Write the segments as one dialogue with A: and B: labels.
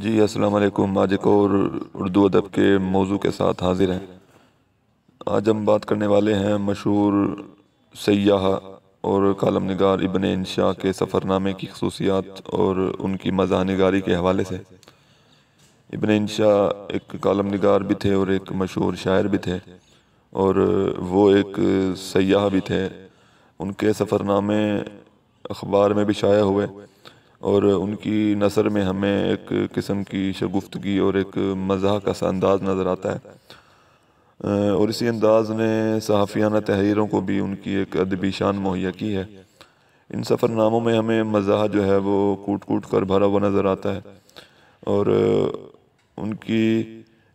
A: جی السلام علیکم۔ آج ایک اور اردو ادب کے موضوع کے ساتھ حاضر ہیں۔ آج ہم بات کرنے والے ہیں مشہور سیاح اور کالم نگار ابن انشا کے سفر نامے کی خصوصیات اور ان کی مزاح نگاری کے حوالے سے۔ ابن انشا ایک کالم نگار بھی تھے اور ایک مشہور شاعر بھی تھے، اور وہ ایک سیاح بھی تھے۔ ان کے سفر نامے اخبار میں بھی شائع ہوئے، اور ان کی نثر میں ہمیں ایک قسم کی شگفتگی اور ایک مزاح کا سا انداز نظر آتا ہے، اور اسی انداز نے صحافیانہ تحریروں کو بھی ان کی ایک ادبی شان مہیا کی ہے۔ ان سفر ناموں میں ہمیں مزاح جو ہے وہ کوٹ کوٹ کر بھرا ہوا نظر آتا ہے، اور ان کی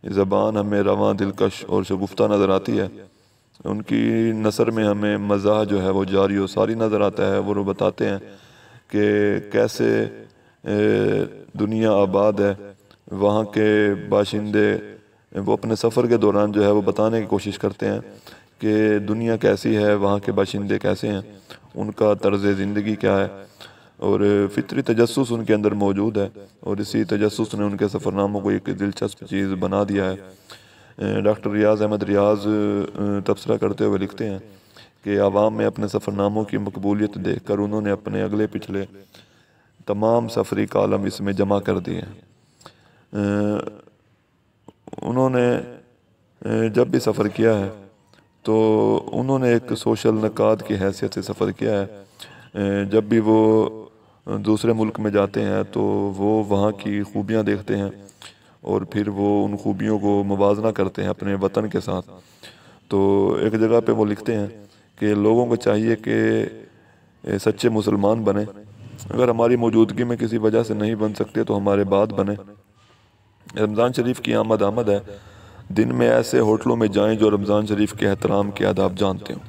A: زبان ہمیں رواں، دلکش اور شگفتہ نظر آتی ہے۔ ان کی نثر میں ہمیں مزاح جو ہے وہ جاری و ساری نظر آتا ہے۔ وہ بتاتے ہیں کہ کیسے دنیا آباد ہے، وہاں کے باشندے وہ اپنے سفر کے دوران جو ہے وہ بتانے کی کوشش کرتے ہیں کہ دنیا کیسی ہے، وہاں کے باشندے کیسے ہیں، ان کا طرز زندگی کیا ہے، اور فطری تجسس ان کے اندر موجود ہے، اور اسی تجسس نے ان کے سفر ناموں کو ایک دلچسپ چیز بنا دیا ہے۔ ڈاکٹر ریاض احمد ریاض تبصرہ کرتے ہوئے لکھتے ہیں کہ عوام میں اپنے سفر ناموں کی مقبولیت دیکھ کر انہوں نے اپنے اگلے پچھلے تمام سفری کالم اس میں جمع کر دیے ہیں۔ انہوں نے جب بھی سفر کیا ہے تو انہوں نے ایک سوشل نقاد کی حیثیت سے سفر کیا ہے۔ جب بھی وہ دوسرے ملک میں جاتے ہیں تو وہ وہاں کی خوبیاں دیکھتے ہیں، اور پھر وہ ان خوبیوں کو موازنہ کرتے ہیں اپنے وطن کے ساتھ۔ تو ایک جگہ پہ وہ لکھتے ہیں کہ لوگوں کو چاہیے کہ سچے مسلمان بنیں، اگر ہماری موجودگی میں کسی وجہ سے نہیں بن سکتے تو ہمارے بعد بنیں۔ رمضان شریف کی آمد ہے، دن میں ایسے ہوٹلوں میں جائیں جو رمضان شریف کے احترام کے آداب جانتے ہوں۔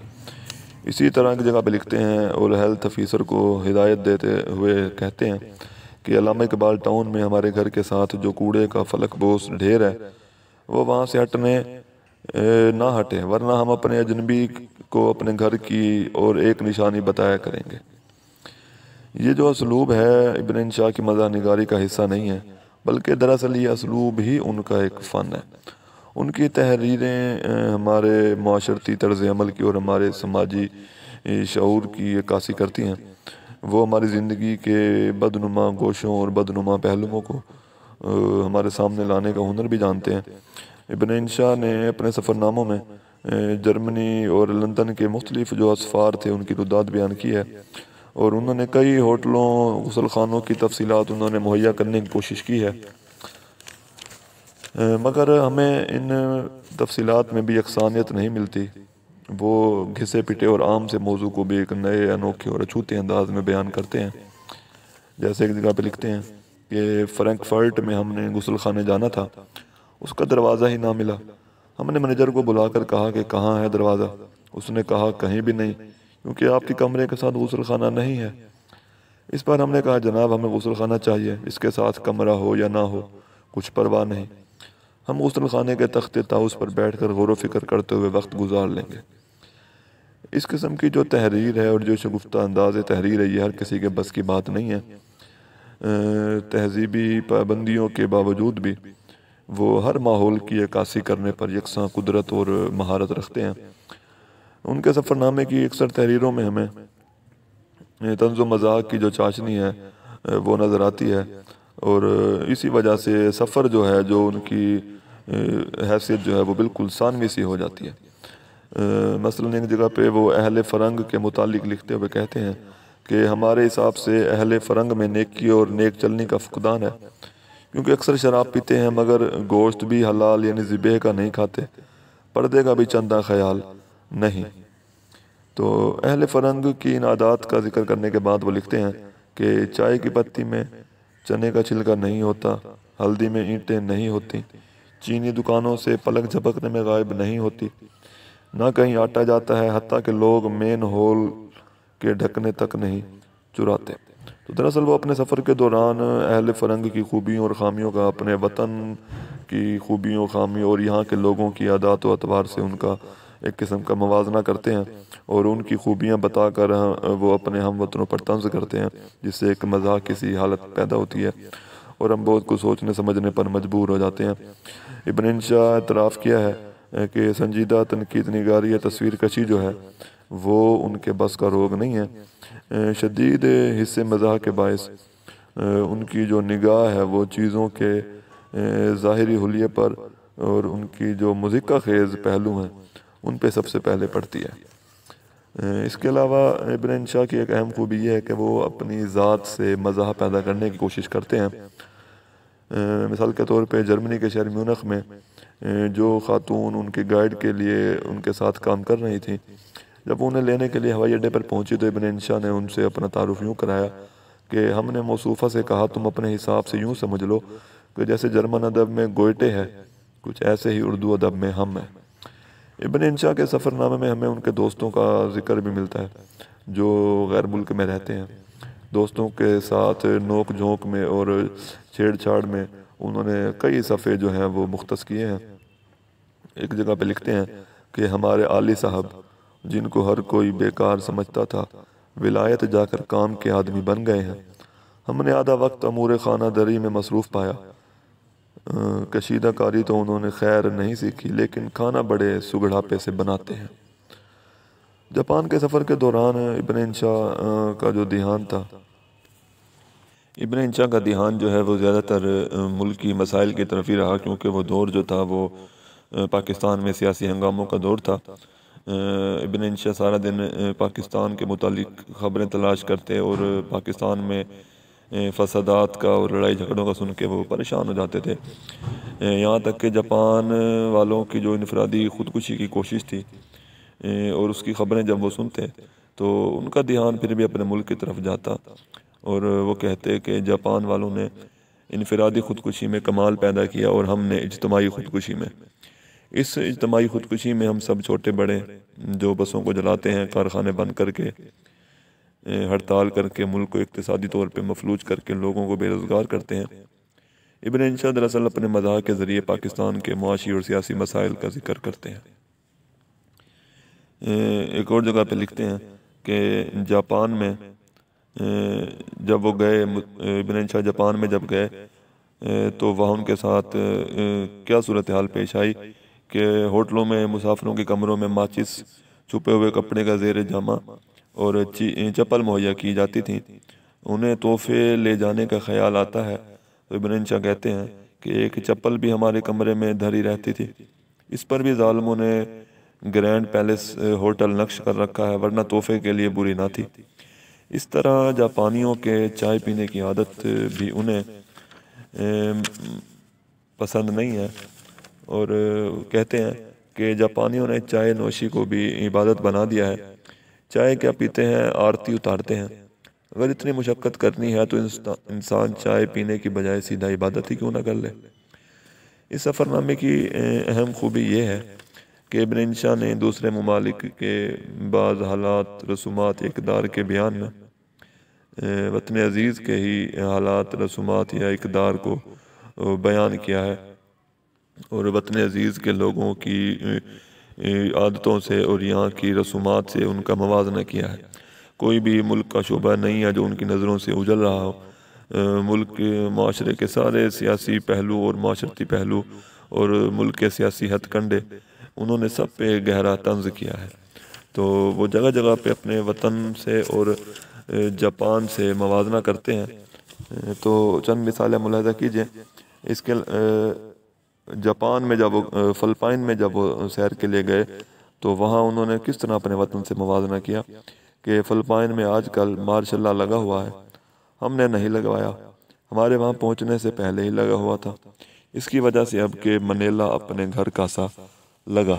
A: اسی طرح کی جگہ پہ لکھتے ہیں اور ہیلتھ افیسر کو ہدایت دیتے ہوئے کہتے ہیں کہ علامہ اقبال ٹاؤن میں ہمارے گھر کے ساتھ جو کوڑے کا فلک بوس ڈھیر ہے وہ وہاں سے ہٹنے نہ ہٹے، ورنہ ہم اپنے اجنبی کو اپنے گھر کی اور ایک نشانی بتایا کریں گے۔ یہ جو اسلوب ہے ابن انشا کی مزاح نگاری کا حصہ نہیں ہے، بلکہ دراصل یہ اسلوب ہی ان کا ایک فن ہے۔ ان کی تحریریں ہمارے معاشرتی طرز عمل کی اور ہمارے سماجی شعور کی عکاسی کرتی ہیں۔ وہ ہماری زندگی کے بدنما گوشوں اور بدنما پہلوؤں کو ہمارے سامنے لانے کا ہنر بھی جانتے ہیں۔ ابن انشا نے اپنے سفر ناموں میں جرمنی اور لندن کے مختلف جو اسفار تھے ان کی تعداد بیان کی ہے، اور انہوں نے کئی ہوٹلوں، غسل خانوں کی تفصیلات انہوں نے مہیا کرنے کی کوشش کی ہے، مگر ہمیں ان تفصیلات میں بھی یکسانیت نہیں ملتی۔ وہ گھسے پٹے اور عام سے موضوع کو بھی ایک نئے، انوکھے اور اچھوتے انداز میں بیان کرتے ہیں۔ جیسے ایک جگہ پہ لکھتے ہیں کہ فرینکفرٹ میں ہم نے غسل خانے جانا تھا، اس کا دروازہ ہی نہ ملا۔ ہم نے مینیجر کو بلا کر کہا کہ کہاں ہے دروازہ؟ اس نے کہا کہیں بھی نہیں، کیونکہ آپ کے کمرے کے ساتھ غسل خانہ نہیں ہے۔ اس پر ہم نے کہا جناب ہمیں غسل خانہ چاہیے، اس کے ساتھ کمرہ ہو یا نہ ہو کچھ پرواہ نہیں، ہم غسل خانے کے تخت طاؤس پر بیٹھ کر غور و فکر کرتے ہوئے وقت گزار لیں گے۔ اس قسم کی جو تحریر ہے اور جو شگفتہ انداز تحریر ہے یہ ہر کسی کے بس کی بات نہیں ہے۔ تہذیبی پابندیوں کے باوجود بھی وہ ہر ماحول کی عکاسی کرنے پر یکساں قدرت اور مہارت رکھتے ہیں۔ ان کے سفر نامے کی اکثر تحریروں میں ہمیں طنز و مزاح کی جو چاشنی ہے وہ نظر آتی ہے، اور اسی وجہ سے سفر جو ہے جو ان کی حیثیت جو ہے وہ بالکل ثانوی سی ہو جاتی ہے۔ مثلاً ایک جگہ پہ وہ اہل فرنگ کے متعلق لکھتے ہوئے کہتے ہیں کہ ہمارے حساب سے اہل فرنگ میں نیکی اور نیک چلنی کا فقدان ہے، کیونکہ اکثر شراب پیتے ہیں مگر گوشت بھی حلال یعنی ذبح کا نہیں کھاتے، پردے کا بھی چندہ خیال نہیں۔ تو اہل فرنگ کی ان عادات کا ذکر کرنے کے بعد وہ لکھتے ہیں کہ چائے کی پتی میں چنے کا چھلکا نہیں ہوتا، ہلدی میں اینٹیں نہیں ہوتی، چینی دکانوں سے پلک جھپکنے میں غائب نہیں ہوتی، نہ کہیں آٹا جاتا ہے، حتیٰ کہ لوگ مین ہول کے ڈھکنے تک نہیں چراتے۔ تو دراصل وہ اپنے سفر کے دوران اہل فرنگ کی خوبیوں اور خامیوں کا اپنے وطن کی خوبیوں، خامیوں اور یہاں کے لوگوں کی عادات و اطوار سے ان کا ایک قسم کا موازنہ کرتے ہیں، اور ان کی خوبیاں بتا کر وہ اپنے ہم وطنوں پر طنز کرتے ہیں، جس سے ایک مزاح کی سی حالت پیدا ہوتی ہے۔ اور ہم بہت کچھ سوچنے سمجھنے پر مجبور ہو جاتے ہیں۔ ابن انشا اعتراف کیا ہے کہ سنجیدہ تنقید نگاری یا تصویر کشی جو ہے وہ ان کے بس کا روگ نہیں ہے۔ شدید حصے مزاح کے باعث ان کی جو نگاہ ہے وہ چیزوں کے ظاہری حلیے پر اور ان کی جو مذکر خیز پہلو ہیں ان پہ سب سے پہلے پڑتی ہے۔ اس کے علاوہ ابن انشا کی ایک اہم خوبی یہ ہے کہ وہ اپنی ذات سے مزاح پیدا کرنے کی کوشش کرتے ہیں۔ مثال کے طور پہ جرمنی کے شہر میونخ میں جو خاتون ان کے گائیڈ کے لیے ان کے ساتھ کام کر رہی تھیں، جب انہیں لینے کے لیے ہوائی اڈے پر پہنچی تو ابن انشا نے ان سے اپنا تعارف یوں کرایا کہ ہم نے موصوفہ سے کہا تم اپنے حساب سے یوں سمجھ لو کہ جیسے جرمن ادب میں گوئٹے ہے، کچھ ایسے ہی اردو ادب میں ہم ہیں۔ ابن انشا کے سفر نامے میں ہمیں ان کے دوستوں کا ذکر بھی ملتا ہے جو غیر ملک میں رہتے ہیں۔ دوستوں کے ساتھ نوک جھونک میں اور چھیڑ چھاڑ میں انہوں نے کئی صفحے جو ہیں وہ مختص کیے ہیں۔ ایک جگہ پہ لکھتے ہیں کہ ہمارے عالی صاحب جن کو ہر کوئی بیکار سمجھتا تھا ولایت جا کر کام کے آدمی بن گئے ہیں۔ ہم نے آدھا وقت امور خانہ دری میں مصروف پایا۔ کشیدہ کاری تو انہوں نے خیر نہیں سیکھی لیکن کھانا بڑے سگڑاپے سے بناتے ہیں۔ جاپان کے سفر کے دوران ابن انشا کا جو دھیان تھا، ابن انشا کا دھیان جو ہے وہ زیادہ تر ملکی مسائل کی طرف ہی رہا، کیونکہ وہ دور جو تھا وہ پاکستان میں سیاسی ہنگاموں کا دور تھا۔ ابن انشا سارا دن پاکستان کے متعلق خبریں تلاش کرتے اور پاکستان میں فسادات کا اور لڑائی جھگڑوں کا سن کے وہ پریشان ہو جاتے تھے۔ یہاں تک کہ جاپان والوں کی جو انفرادی خودکشی کی کوشش تھی اور اس کی خبریں جب وہ سنتے تو ان کا دھیان پھر بھی اپنے ملک کی طرف جاتا اور وہ کہتے کہ جاپان والوں نے انفرادی خودکشی میں کمال پیدا کیا اور ہم نے اجتماعی خودکشی میں۔ اس اجتماعی خودکشی میں ہم سب چھوٹے بڑے جو بسوں کو جلاتے ہیں، کارخانے بند کر کے، ہڑتال کر کے، ملک کو اقتصادی طور پہ مفلوج کر کے لوگوں کو بے روزگار کرتے ہیں۔ ابن انشا دراصل اپنے مزاح کے ذریعے پاکستان کے معاشی اور سیاسی مسائل کا ذکر کرتے ہیں۔ ایک اور جگہ پہ لکھتے ہیں کہ جاپان میں جب وہ گئے، ابن انشا جاپان میں جب گئے تو وہاں ان کے ساتھ کیا صورتحال پیش آئی کہ ہوٹلوں میں مسافروں کے کمروں میں ماچس، چھپے ہوئے کپڑے کا زیر جامہ اور چپل مہیا کی جاتی تھیں۔ انہیں تحفے لے جانے کا خیال آتا ہے تو ابن انشا کہتے ہیں کہ ایک چپل بھی ہمارے کمرے میں دھری رہتی تھی، اس پر بھی ظالموں نے گرینڈ پیلس ہوٹل نقش کر رکھا ہے، ورنہ تحفے کے لیے بری نہ تھی۔ اس طرح جاپانیوں کے چائے پینے کی عادت بھی انہیں پسند نہیں ہے اور کہتے ہیں کہ جاپانیوں نے چائے نوشی کو بھی عبادت بنا دیا ہے۔ چائے کیا پیتے ہیں، آرتی اتارتے ہیں۔ اگر اتنی مشقت کرنی ہے تو انسان چائے پینے کی بجائے سیدھا عبادت ہی کیوں نہ کر لے۔ اس سفر نامے کی اہم خوبی یہ ہے کہ ابن انشا نے دوسرے ممالک کے بعض حالات، رسومات، اقدار کے بیان میں وطن عزیز کے ہی حالات، رسومات یا اقدار کو بیان کیا ہے اور وطن عزیز کے لوگوں کی عادتوں سے اور یہاں کی رسومات سے ان کا موازنہ کیا ہے۔ کوئی بھی ملک کا شعبہ نہیں ہے جو ان کی نظروں سے اجل رہا ہو۔ ملک معاشرے کے سارے سیاسی پہلو اور معاشرتی پہلو اور ملک کے سیاسی ہتھ کنڈے انہوں نے سب پہ گہرا طنز کیا ہے۔ تو وہ جگہ جگہ پہ اپنے وطن سے اور جاپان سے موازنہ کرتے ہیں۔ تو چند مثالیں ملاحظہ کیجئے۔ اس کے جاپان میں جب وہ فلپائن میں جب وہ سیر کے لیے گئے تو وہاں انہوں نے کس طرح اپنے وطن سے موازنہ کیا کہ فلپائن میں آج کل ماشاء اللہ لگا ہوا ہے، ہم نے نہیں لگوایا، ہمارے وہاں پہنچنے سے پہلے ہی لگا ہوا تھا، اس کی وجہ سے اب کہ منیلا اپنے گھر کا سا لگا۔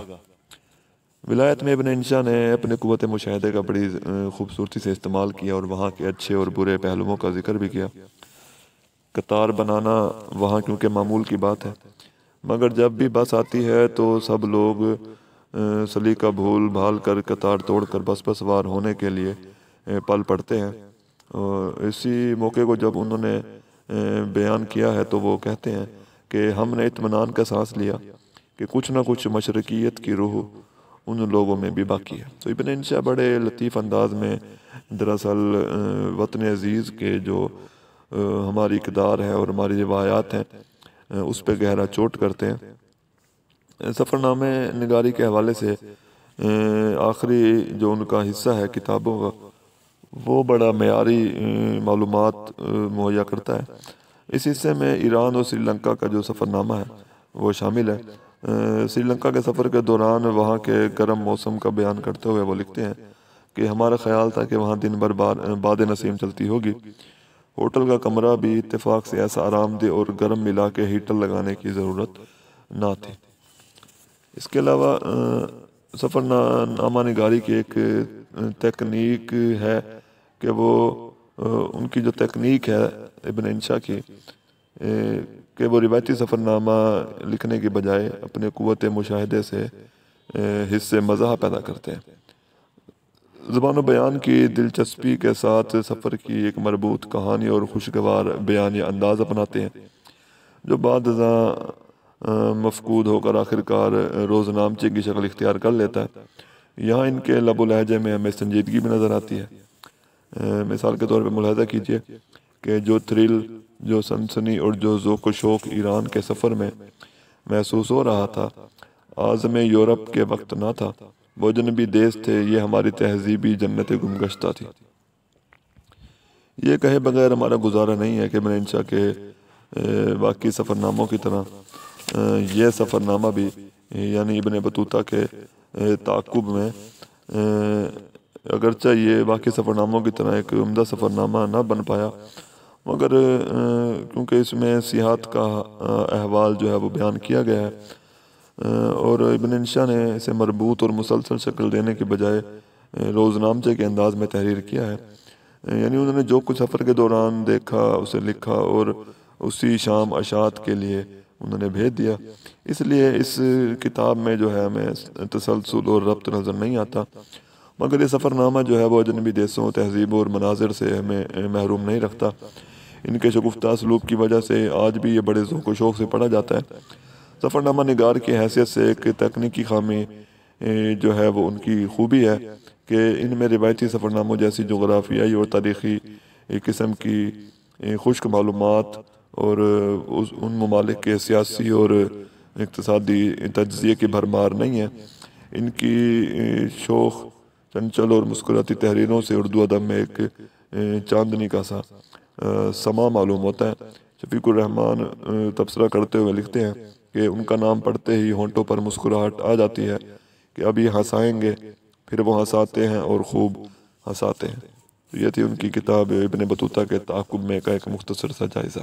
A: ولایت میں ابن انشا نے اپنے قوت مشاہدے کا بڑی خوبصورتی سے استعمال کیا اور وہاں کے اچھے اور برے پہلوؤں کا ذکر بھی کیا۔ قطار بنانا وہاں کیونکہ معمول کی بات ہے، مگر جب بھی بس آتی ہے تو سب لوگ سلیقہ بھول بھال کر قطار توڑ کر بس پر سوار ہونے کے لیے پل پڑتے ہیں۔ اور اسی موقع کو جب انہوں نے بیان کیا ہے تو وہ کہتے ہیں کہ ہم نے اطمینان کا سانس لیا کہ کچھ نہ کچھ مشرقیت کی روح ان لوگوں میں بھی باقی ہے۔ تو ابن انشا بڑے لطیف انداز میں دراصل وطن عزیز کے جو ہماری اقدار ہے اور ہماری روایات ہیں اس پہ گہرا چوٹ کرتے ہیں۔ سفر نامے نگاری کے حوالے سے آخری جو ان کا حصہ ہے کتابوں کا، وہ بڑا معیاری معلومات مہیا کرتا ہے۔ اس حصے میں ایران اور سری لنکا کا جو سفر نامہ ہے وہ شامل ہے۔ سری لنکا کے سفر کے دوران وہاں کے گرم موسم کا بیان کرتے ہوئے وہ لکھتے ہیں کہ ہمارا خیال تھا کہ وہاں دن بھر باد نسیم چلتی ہوگی۔ ہوٹل کا کمرہ بھی اتفاق سے ایسا آرام دہ اور گرم ملا کہ ہیٹر لگانے کی ضرورت نہ تھی۔ اس کے علاوہ سفر نامہ نگاری کی ایک تکنیک ہے کہ وہ ان کی جو تکنیک ہے ابن انشا کی کہ وہ روایتی سفر نامہ لکھنے کے بجائے اپنے قوت مشاہدے سے حص مزاح پیدا کرتے ہیں۔ زبان و بیان کی دلچسپی کے ساتھ سفر کی ایک مربوط کہانی اور خوشگوار بیانی انداز اپناتے ہیں جو بعد ازاں مفقود ہو کر آخرکار روزنامچے کی شکل اختیار کر لیتا ہے۔ یہاں ان کے لب و لہجے میں ہمیں سنجیدگی بھی نظر آتی ہے۔ مثال کے طور پہ ملاحظہ کیجئے کہ جو تھرل، جو سنسنی اور جو ذوق و شوق ایران کے سفر میں محسوس ہو رہا تھا عازم یورپ کے وقت نہ تھا، وہ جنبی دیس تھے، یہ ہماری تہذیبی جنت گمگشتہ تھی۔ یہ کہے بغیر ہمارا گزارا نہیں ہے کہ ابن انشا کے باقی سفر ناموں کی طرح یہ سفر نامہ بھی یعنی ابن بطوطہ کے تعاقب میں اگرچہ یہ باقی سفر ناموں کی طرح ایک عمدہ سفر نامہ نہ بن پایا، مگر کیونکہ اس میں سیاحت کا احوال جو ہے وہ بیان کیا گیا ہے اور ابن انشا نے اسے مربوط اور مسلسل شکل دینے کے بجائے روزنامچے کے انداز میں تحریر کیا ہے، یعنی انہوں نے جو کچھ سفر کے دوران دیکھا اسے لکھا اور اسی شام اشاعت کے لیے انہوں نے بھیج دیا۔ اس لیے اس کتاب میں جو ہے ہمیں تسلسل اور ربط نظر نہیں آتا، مگر یہ سفر نامہ جو ہے وہ اجنبی دیسوں، تہذیبوں اور مناظر سے ہمیں محروم نہیں رکھتا۔ ان کے شگفتہ اسلوب کی وجہ سے آج بھی یہ بڑے ذوق و شوق سے پڑھا جاتا ہے۔ سفر نامہ نگار کی حیثیت سے ایک تکنیکی خامی جو ہے وہ ان کی خوبی ہے کہ ان میں روایتی سفر ناموں جیسی جغرافیائی اور تاریخی قسم کی خشک معلومات اور ان ممالک کے سیاسی اور اقتصادی تجزیے کی بھرمار نہیں ہے۔ ان کی شوخ، چنچل اور مسکراتی تحریروں سے اردو ادب میں ایک چاندنی کا سا سما معلوم ہوتا ہے۔ شفیق الرحمن تبصرہ کرتے ہوئے لکھتے ہیں کہ ان کا نام پڑھتے ہی ہونٹوں پر مسکراہٹ آ جاتی ہے کہ اب یہ ہنسائیں گے، پھر وہ ہنساتے ہیں اور خوب ہنساتے ہیں۔ یہ تھی ان کی کتاب ابن بطوطہ کے تعاقب میں کا ایک مختصر سا جائزہ۔